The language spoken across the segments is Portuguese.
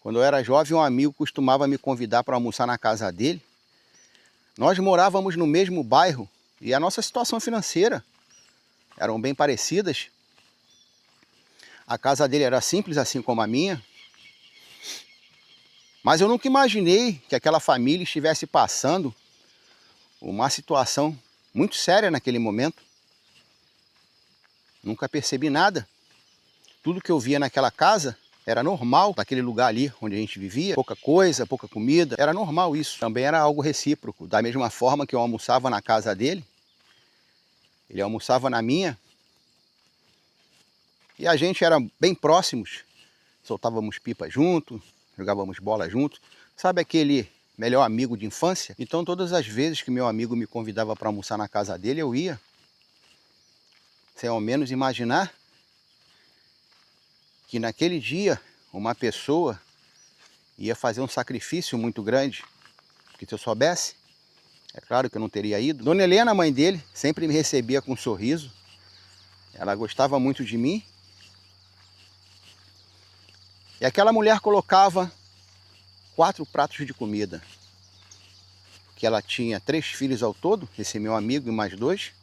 Quando eu era jovem, um amigo costumava me convidar para almoçar na casa dele. Nós morávamos no mesmo bairro e a nossa situação financeira eram bem parecidas. A casa dele era simples, assim como a minha. Mas eu nunca imaginei que aquela família estivesse passando uma situação muito séria naquele momento. Nunca percebi nada. Tudo que eu via naquela casa era normal, naquele lugar ali onde a gente vivia. Pouca coisa, pouca comida, era normal isso. Também era algo recíproco. Da mesma forma que eu almoçava na casa dele, ele almoçava na minha. E a gente era bem próximos. Soltávamos pipa junto, jogávamos bola junto. Sabe aquele melhor amigo de infância? Então todas as vezes que meu amigo me convidava para almoçar na casa dele, eu ia. Sem ao menos imaginar que naquele dia uma pessoa ia fazer um sacrifício muito grande. Porque se eu soubesse, é claro que eu não teria ido. Dona Helena, a mãe dele, sempre me recebia com um sorriso. Ela gostava muito de mim. E aquela mulher colocava 4 pratos de comida. Que ela tinha 3 filhos ao todo, esse meu amigo e mais 2.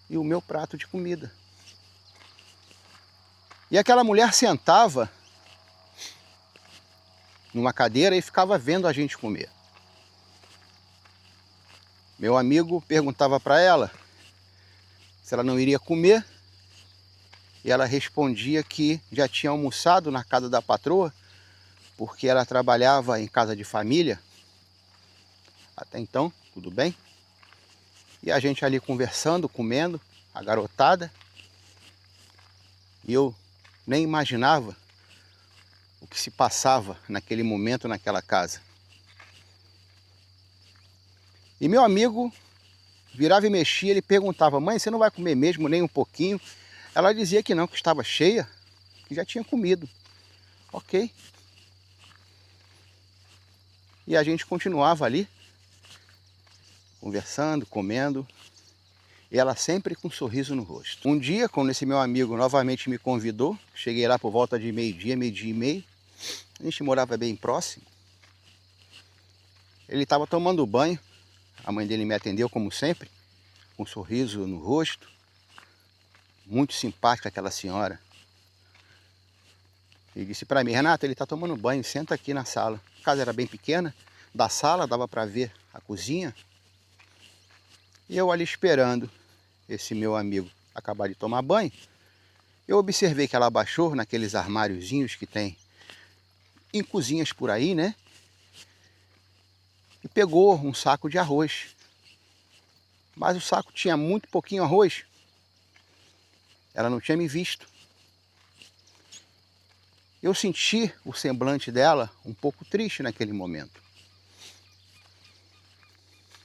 E o meu prato de comida. E aquela mulher sentava numa cadeira e ficava vendo a gente comer. Meu amigo perguntava para ela se ela não iria comer. E ela respondia que já tinha almoçado na casa da patroa, porque ela trabalhava em casa de família. Até então, tudo bem. E a gente ali conversando, comendo, a garotada. E eu nem imaginava o que se passava naquele momento naquela casa. E meu amigo virava e mexia, ele perguntava: mãe, você não vai comer mesmo nem um pouquinho? Ela dizia que não, que estava cheia, que já tinha comido. Ok. E a gente continuava ali, conversando, comendo. E ela sempre com um sorriso no rosto. Um dia, quando esse meu amigo novamente me convidou, cheguei lá por volta de meio-dia e meio. A gente morava bem próximo. Ele estava tomando banho. A mãe dele me atendeu como sempre, com um sorriso no rosto. Muito simpática aquela senhora. E disse para mim: Renato, ele está tomando banho, senta aqui na sala. A casa era bem pequena. Da sala dava para ver a cozinha. E eu ali esperando esse meu amigo acabar de tomar banho. Eu observei que ela abaixou naqueles armáriozinhos que tem em cozinhas por aí, né? E pegou um saco de arroz. Mas o saco tinha muito pouquinho arroz. Ela não tinha me visto. Eu senti o semblante dela um pouco triste naquele momento.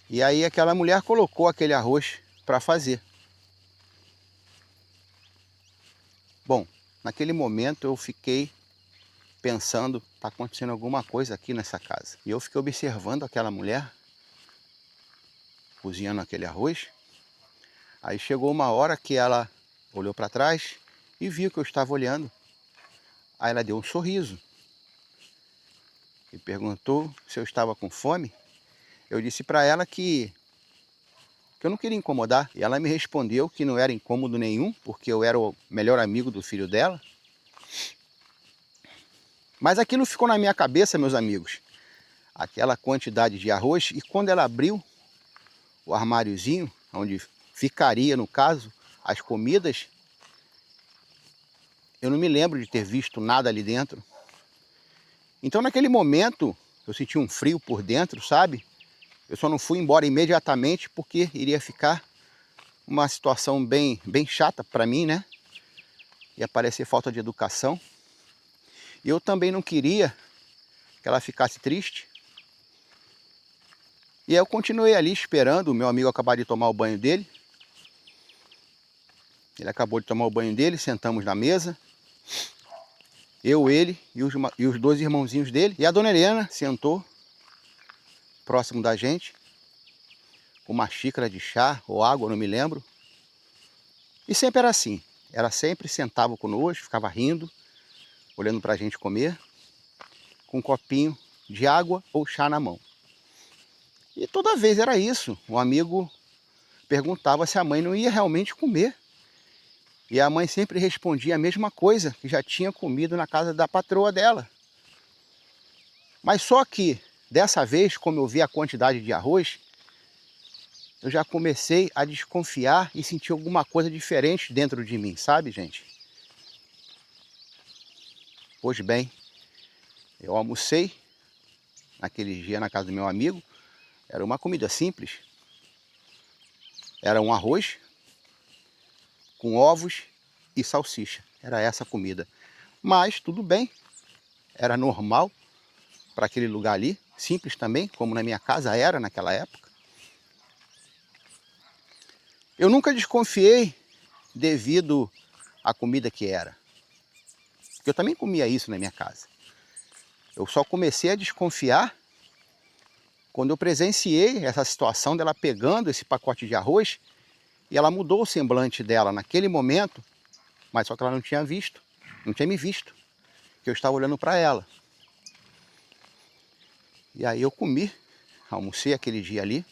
E aí aquela mulher colocou aquele arroz para fazer. Bom, naquele momento eu fiquei pensando, está acontecendo alguma coisa aqui nessa casa. E eu fiquei observando aquela mulher cozinhando aquele arroz. Aí chegou uma hora que ela olhou para trás e viu que eu estava olhando. Aí ela deu um sorriso e perguntou se eu estava com fome. Eu disse para ela que eu não queria incomodar. E ela me respondeu que não era incômodo nenhum, porque eu era o melhor amigo do filho dela. Mas aquilo ficou na minha cabeça, meus amigos. Aquela quantidade de arroz. E quando ela abriu o armáriozinho, onde ficaria, no caso, as comidas, eu não me lembro de ter visto nada ali dentro. Então naquele momento, eu senti um frio por dentro, sabe? Eu só não fui embora imediatamente porque iria ficar uma situação bem chata para mim, né? Ia parecer falta de educação. E eu também não queria que ela ficasse triste. E aí eu continuei ali esperando o meu amigo acabar de tomar o banho dele. Ele acabou de tomar o banho dele, sentamos na mesa. Eu, ele e os 2 irmãozinhos dele. E a dona Helena sentou próximo da gente, com uma xícara de chá ou água, não me lembro. E sempre era assim. Ela sempre sentava conosco, ficava rindo, olhando para a gente comer. com um copinho de água ou chá na mão. E toda vez era isso. O amigo perguntava se a mãe não ia realmente comer. E a mãe sempre respondia a mesma coisa, que já tinha comido na casa da patroa dela. Mas só que, dessa vez, como eu vi a quantidade de arroz, eu já comecei a desconfiar e sentir alguma coisa diferente dentro de mim, sabe, gente? Pois bem, eu almocei naquele dia na casa do meu amigo. Era uma comida simples. Era um arroz com ovos e salsicha. Era essa a comida. Mas tudo bem, era normal para aquele lugar ali, simples também, como na minha casa era naquela época. Eu nunca desconfiei devido à comida que era. Porque eu também comia isso na minha casa. Eu só comecei a desconfiar quando eu presenciei essa situação dela pegando esse pacote de arroz e ela mudou o semblante dela naquele momento, mas só que ela não tinha visto, não tinha me visto, que eu estava olhando para ela. E aí eu comi, almocei aquele dia ali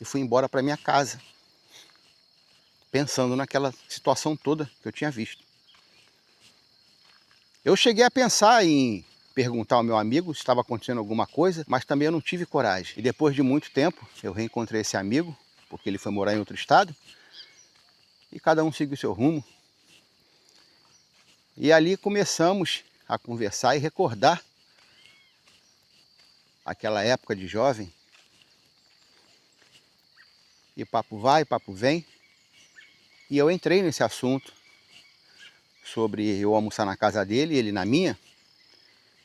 e fui embora para minha casa, pensando naquela situação toda que eu tinha visto. Eu cheguei a pensar em perguntar ao meu amigo se estava acontecendo alguma coisa, mas também eu não tive coragem. E depois de muito tempo, eu reencontrei esse amigo, porque ele foi morar em outro estado, e cada um seguiu o seu rumo. E ali começamos a conversar e recordar aquela época de jovem. E papo vai, papo vem. E eu entrei nesse assunto sobre eu almoçar na casa dele e ele na minha.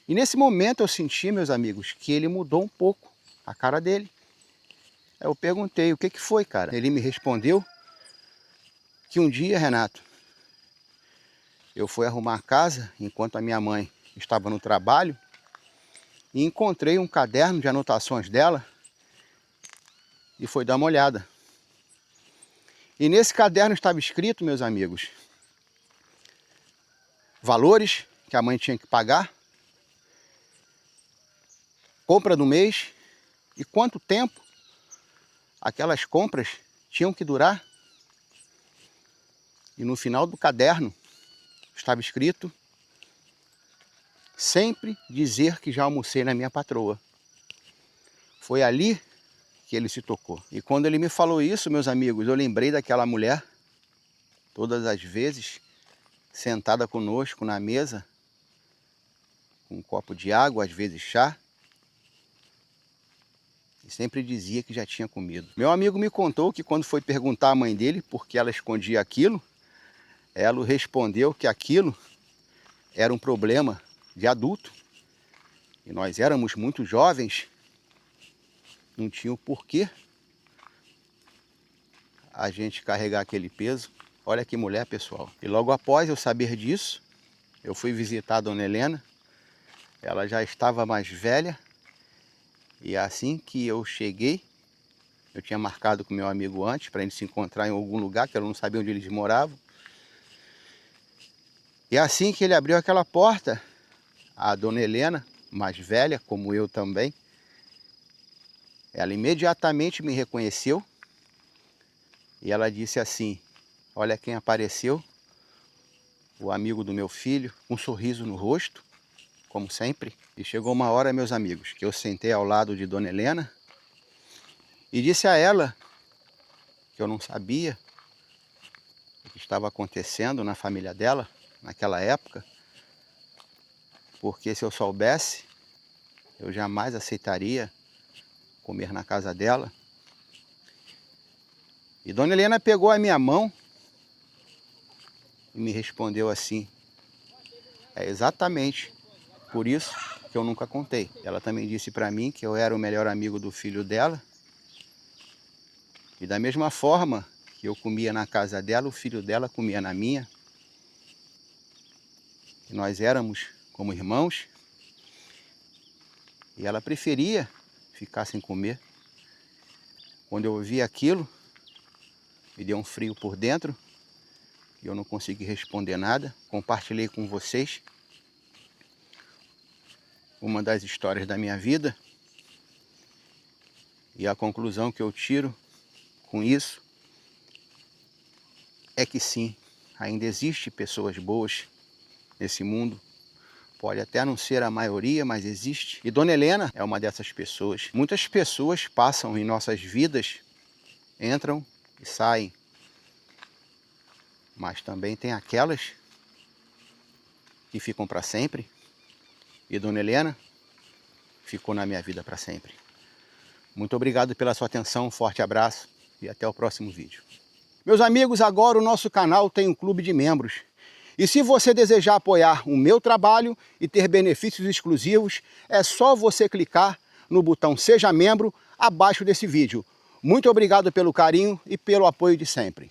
E nesse momento eu senti, meus amigos, que ele mudou um pouco a cara dele. Aí eu perguntei, o que que foi, cara? Ele me respondeu que um dia, Renato, eu fui arrumar a casa enquanto a minha mãe estava no trabalho e encontrei um caderno de anotações dela e foi dar uma olhada. E nesse caderno estava escrito, meus amigos, valores que a mãe tinha que pagar, compra do mês e quanto tempo aquelas compras tinham que durar. E no final do caderno estava escrito: sempre dizer que já almocei na minha patroa. Foi ali que ele se tocou. E quando ele me falou isso, meus amigos, eu lembrei daquela mulher, todas as vezes, sentada conosco na mesa, com um copo de água, às vezes chá, e sempre dizia que já tinha comido. Meu amigo me contou que quando foi perguntar à mãe dele por que ela escondia aquilo, ela respondeu que aquilo era um problema de adulto, e nós éramos muito jovens, não tinha o porquê a gente carregar aquele peso. Olha que mulher, pessoal. E logo após eu saber disso, eu fui visitar a dona Helena. Ela já estava mais velha. E assim que eu cheguei, eu tinha marcado com meu amigo antes para a gente se encontrar em algum lugar, que eu não sabia onde eles moravam. E assim que ele abriu aquela porta, a dona Helena, mais velha, como eu também, ela imediatamente me reconheceu. E ela disse assim: olha quem apareceu, o amigo do meu filho, com um sorriso no rosto, como sempre. E chegou uma hora, meus amigos, que eu sentei ao lado de dona Helena e disse a ela que eu não sabia o que estava acontecendo na família dela naquela época, porque se eu soubesse, eu jamais aceitaria comer na casa dela. E dona Helena pegou a minha mão e me respondeu assim: é exatamente por isso que eu nunca contei. Ela também disse para mim que eu era o melhor amigo do filho dela. E da mesma forma que eu comia na casa dela, o filho dela comia na minha. E nós éramos como irmãos. E ela preferia ficar sem comer. Quando eu ouvi aquilo, me deu um frio por dentro. E eu não consegui responder nada. Compartilhei com vocês uma das histórias da minha vida. E a conclusão que eu tiro com isso é que sim, ainda existe pessoas boas nesse mundo. Pode até não ser a maioria, mas existe. E Dona Helena é uma dessas pessoas. Muitas pessoas passam em nossas vidas, entram e saem. Mas também tem aquelas que ficam para sempre. E Dona Helena ficou na minha vida para sempre. Muito obrigado pela sua atenção, um forte abraço e até o próximo vídeo. Meus amigos, agora o nosso canal tem um clube de membros. E se você desejar apoiar o meu trabalho e ter benefícios exclusivos, é só você clicar no botão Seja Membro abaixo desse vídeo. Muito obrigado pelo carinho e pelo apoio de sempre.